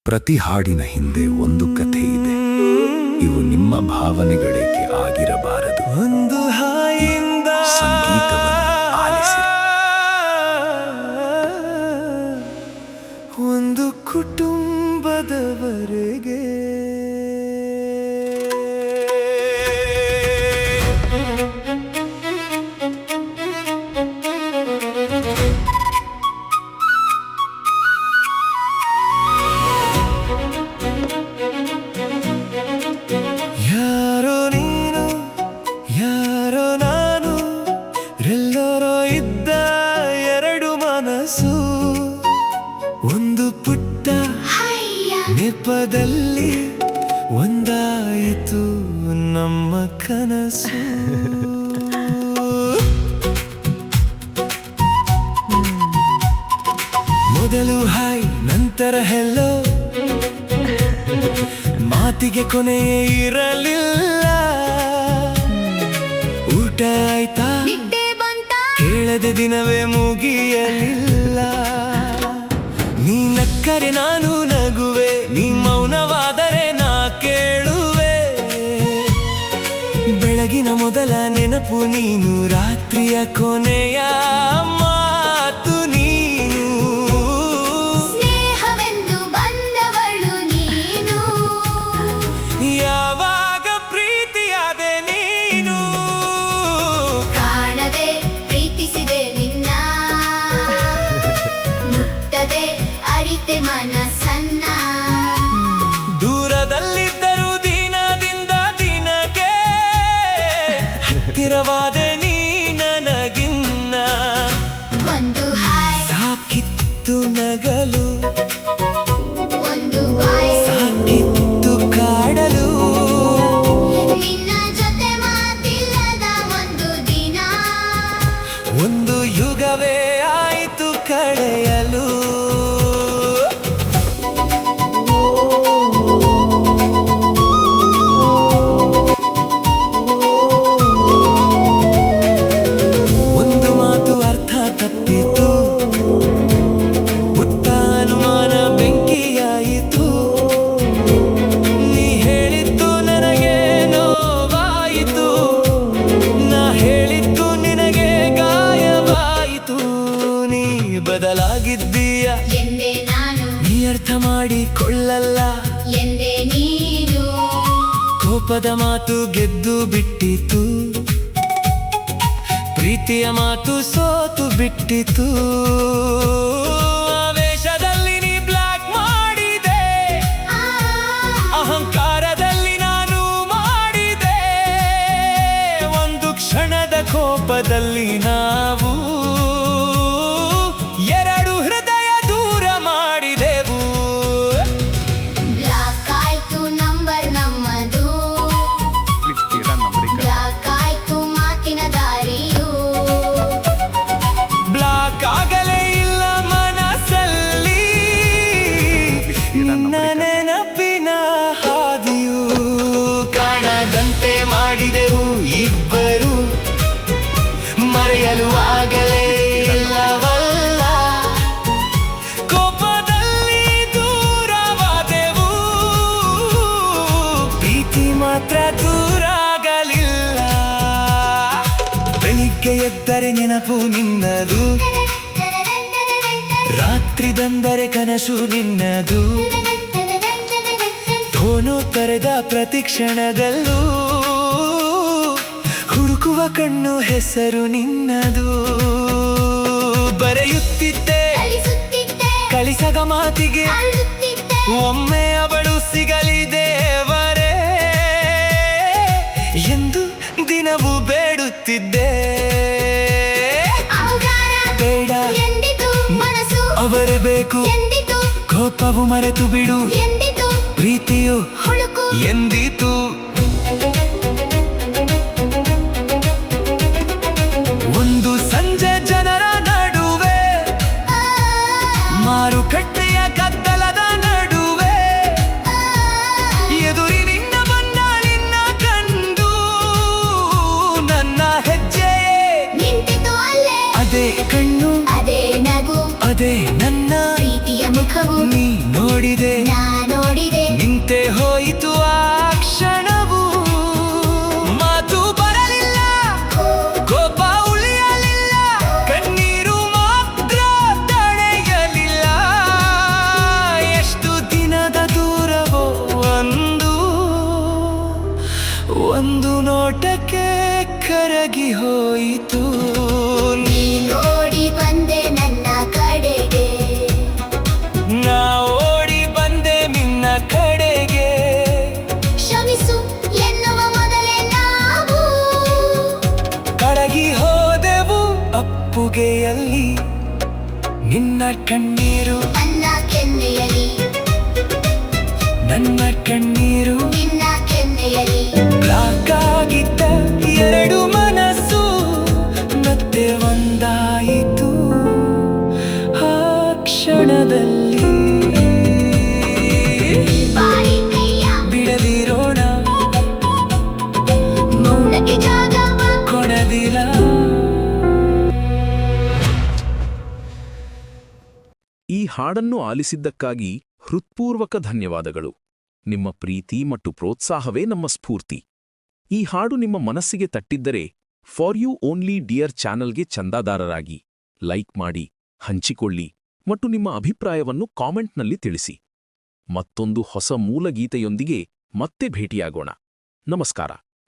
ಪ್ರತಿ ಹಾಡಿನ ಹಿಂದೆ ಒಂದು ಕಥೆ ಇದೆ. ಇವು ನಿಮ್ಮ ಭಾವನೆಗಳಿಗೆ ಆಗಿರಬಾರದು. ಒಂದು ಹಾಯಿಂದ ಸಂಗೀತವನ್ನು ಆಲಿಸಿರಿ. ಒಂದು ಕುಟುಂಬದವರೆಗೆ ಒಂದು ಪುಟ್ಟ ನೆಪದಲ್ಲಿ ಒಂದಾಯಿತು ನಮ್ಮ ಕನಸು. ಮೊದಲು ಹಾಯ್ ನಂತರ ಹೆಲ್ಲೋ, ಮಾತಿಗೆ ಕೊನೆಯೇ ಇರಲಿಲ್ಲ. ಊಟ ಆಯ್ತಾ ಕೇಳದೆ ದಿನವೇ ಮುಗಿಯಲಿಲ್ಲ. ನೀ ನಕ್ಕರೆ ನಾನು ನಗುವೆ, ನೀ ಮೌನವಾದರೆ ನಾ ಕೇಳುವೆ. ಬೆಳಗಿನ ಮೊದಲ ನೆನಪು ನೀನು, ರಾತ್ರಿಯ ಕೊನೆಯ ಮಾತು ನೀನು. ಸ್ನೇಹವೆಂದು ಬಂದವಳು ನೀನು, ಯಾವಾಗ ಪ್ರೀತಿಯಾದೆ ನೀನು. ಕಾಣದೆ ಪ್ರೀತಿಸಿದೆ ನಿನ್ನ, ಮುಟ್ಟದೆ ಅರಿತೆ ಮನಸ್ಸನ್ನ. ದೂರದಲ್ಲಿದ್ದರೂ ದಿನದಿಂದ ದಿನಕ್ಕೆ ಹತ್ತಿರವಾದೆ ನೀ ನನಗಿನ್ನ. ಒಂದು ಹಾಯ್ ಸಾಕಿತ್ತು ನಗಲು, ಒಂದು ಬಾಯ್ ಸಾಕಿತ್ತು ಕಾಡಲು. ನಿನ್ನ ಜೊತೆ ಮಾತಿಲ್ಲದ ಒಂದು ದಿನ, ಒಂದು ಯುಗವೇ ಆಯಿತು ಕಳೆಯಲು. ಒಂದು ಮಾತು ಅರ್ಥ ತಪ್ಪಿತು, ಪುಟ್ಟ ಅನುಮಾನ ಬೆಂಕಿಯಾಯಿತು. ನೀ ಹೇಳಿದ್ದು ನನಗೆ ನೋವಾಯಿತು, ನಾ ಹೇಳಿದ್ದು ನಿನಗೆ ಗಾಯವಾಯಿತು. ನೀ ಬದಲಾಗಿದ್ದೀಯ ಎಂದೆ ನಾನು, ನೀ ಅರ್ಥ ಮಾಡಿಕೊಳ್ಳಲ್ಲ. ಎಂದೆ ನೀನು. ಕೋಪದ ಮಾತು ಗೆದ್ದು ಬಿಟ್ಟಿತು, ಪ್ರೀತಿಯ ಮಾತು ಸೋತು ಬಿಟ್ಟಿತು. ಆವೇಶದಲ್ಲಿ ನೀ ಬ್ಲಾಕ್ ಮಾಡಿದೆ, ಅಹಂಕಾರದಲ್ಲಿ ನಾನು ಮಾಡಿದೆ. ಒಂದು ಕ್ಷಣದ ಕೋಪದಲ್ಲಿ ನಾವು ಎರಡು ಹೃದಯ ದೂರ ಮಾಡಿದೆವು. ಬ್ಲಾಕ್ ಆಯ್ತು ನಂಬರ್ ನಮ್ಮದು, ಬ್ಲಾಕ್ ಆಯ್ತು ಮಾತಿನ ದಾರಿಯು. ಬ್ಲಾಕ್ ಆಗಲೇ ಇಲ್ಲ ಮನಸ್ಸಲ್ಲಿ ನಿನ್ನ ನೆನಪಿನ ಹಾದಿಯು. ಕಾಣದಂತೆ ಮಾಡಿದೆವು ಇಬ್ಬರು, ಮರೆಯಲು ಆಗಲೇ ಇಲ್ಲವಲ್ಲ. ಕೋಪದಲ್ಲಿ ದೂರವಾದೆವು, ಪ್ರೀತಿ ಮಾತ್ರ ದೂರ ಆಗಲಿಲ್ಲ. ಬೆಳಿಗ್ಗೆ ಎದ್ದರೆ ನೆನಪು ನಿನ್ನದು, ರಾತ್ರಿ ಬಂದರೆ ಕನಸು ನಿನ್ನದು. ಫೋನು ತೆರೆದ ಪ್ರತಿ ಕ್ಷಣದಲ್ಲೂ ಹುಡುಕುವ ಕಣ್ಣು ಹೆಸರು ನಿನ್ನದು. ಬರೆಯುತ್ತಿದ್ದೆ ಕಲಿಸುತ್ತಿದ್ದೆ, ಕಳಿಸಗ ಮಾತಿಗೆ, ಅಳುತ್ತಿದ್ದೆ, ಒಮ್ಮೆ ಅವಳು ಸಿಗಲಿ ದೇವರೇ ಎಂದು ದಿನವೂ ಬೇಡುತ್ತಿದ್ದೆ. ಅವಗಾರ ಬೇಡ ಎಂದಿತು ಮನಸ್ಸು, ಅವರೇ ಬೇಕು, ಎಂದಿತು ಕೋಪವು ಮರೆತು ಬಿಡು, ಎಂದಿತು ಪ್ರೀತಿಯು ಹುಡುಕು ಎಂದಿತು. ಒಂದು ಸಂಜೆ ಜನರ ನಡುವೆ, ಮಾರುಕಟ್ಟೆಯ ಗದ್ದಲದ ನಡುವೆ, ಎದುರಿನಿಂದ ಬಂದ ನಿನ್ನ ಕಂಡು ನನ್ನ ಹೆಜ್ಜೆಯೇ ನಿಂತಿತು ಅಲ್ಲೇ. ಅದೇ ಕಣ್ಣು, ಅದೇ ನಗು, ಅದೇ ನನ್ನ ಪ್ರೀತಿಯ ಮುಖವು ನೀ ನೋಡಿದೆ. ನಾನು ಹೋಯಿತು. ನೋಡಿ ಬಂದೆ ನನ್ನ ಕಡೆಗೆ, ನಾ ಓಡಿ ಬಂದೆ ನಿನ್ನ ಕಡೆಗೆ. ಕ್ಷಮಿಸು ಎನ್ನುವ ಮೊದಲೇ ನಾವು ಕರಗಿ ಹೋದೆವು ಅಪ್ಪುಗೆಯಲ್ಲಿ. ನಿನ್ನ ಕಣ್ಣೀರು ನನ್ನ ಕೆನ್ನೆಯಲಿ, ನನ್ನ ಕಣ್ಣೀರು ನಿನ್ನ ಕೆನ್ನೆಯಲಿ. ಲಾಕಾಗಿದ್ದ ಎರಡು ಮನಸ್ಸು ಮತ್ತೆ ಒಂದಾಯಿತು ಆ ಕ್ಷಣದಲ್ಲಿ. ಬಾರಿ ಕೈಯ ಬಿಡದಿರೋಣ, ಮೌನಕ್ಕೆ ಜಾಗವ ಕೊಡದಿರ. ಈ ಹಾಡನ್ನು ಆಲಿಸಿದ್ದಕ್ಕಾಗಿ ಹೃತ್ಪೂರ್ವಕ ಧನ್ಯವಾದಗಳು. ನಿಮ್ಮ ಪ್ರೀತಿ ಮತ್ತು ಪ್ರೋತ್ಸಾಹವೇ ನಮ್ಮ ಸ್ಫೂರ್ತಿ. ಈ ಹಾಡು ನಿಮ್ಮ ಮನಸ್ಸಿಗೆ ತಟ್ಟಿದ್ದರೆ ಫಾರ್ ಯು ಓನ್ಲಿ ಡಿಯರ್ ಚಾನಲ್ಗೆ ಚಂದಾದಾರರಾಗಿ ಲೈಕ್ ಮಾಡಿ, ಹಂಚಿಕೊಳ್ಳಿ ಮತ್ತು ನಿಮ್ಮ ಅಭಿಪ್ರಾಯವನ್ನು ಕಾಮೆಂಟ್ನಲ್ಲಿ ತಿಳಿಸಿ. ಮತ್ತೊಂದು ಹೊಸ ಮೂಲಗೀತೆಯೊಂದಿಗೆ ಮತ್ತೆ ಭೇಟಿಯಾಗೋಣ. ನಮಸ್ಕಾರ.